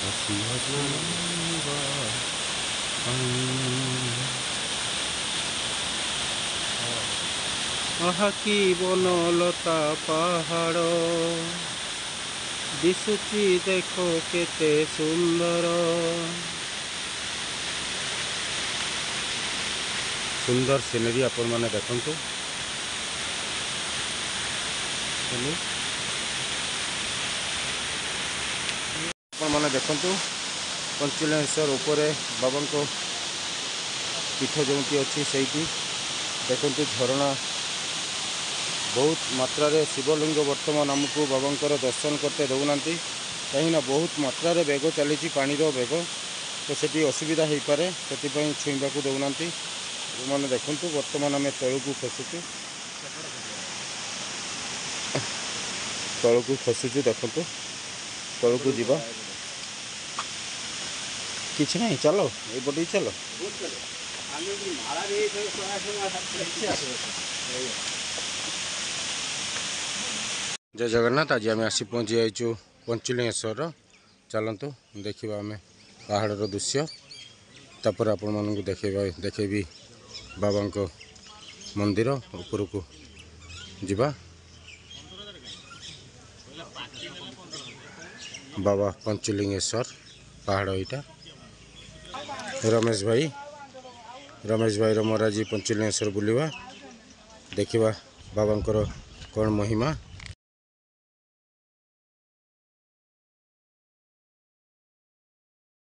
ଆସିବା ଯିବା ଆହା କି ବନଲତା ପାହାଡ଼ ଦିଶୁଚି ଦେଖ କେତେ ସୁନ୍ଦର सुंदर सीनरी आपण मैंने देखु मैंने देखु पंचलिंगेश्वर उपरे बाबा को पीठ जमी अच्छी से देखु झरणा बहुत मात्रा रे शिवलिंग वर्तमान आमको बाबा दर्शन करते दौना कहीं बहुत मात्रा रे बेग चली पानी बेग तो से असुविधा हो पाए से छुईवा को दौना मैंने देखु बर्तमान आम तलू खसुचु देखु तलू जीवा किसी ना चलो ये बड़ी चलो जय जगन्नाथ। आज आम आसी पहुँची जाइचु पंचलिंगेश्वर चलतु देखा आम पहाड़ दृश्य तापर आपण मानू देखेबी बाबा को मंदिर ऊपर को जीवा बाबा पंचलिंगेश्वर पहाड़ यहाँ रमेश भाई रमराजी पंचलिंगेश्वर बुलवा देखा बाबा कौन महिमा।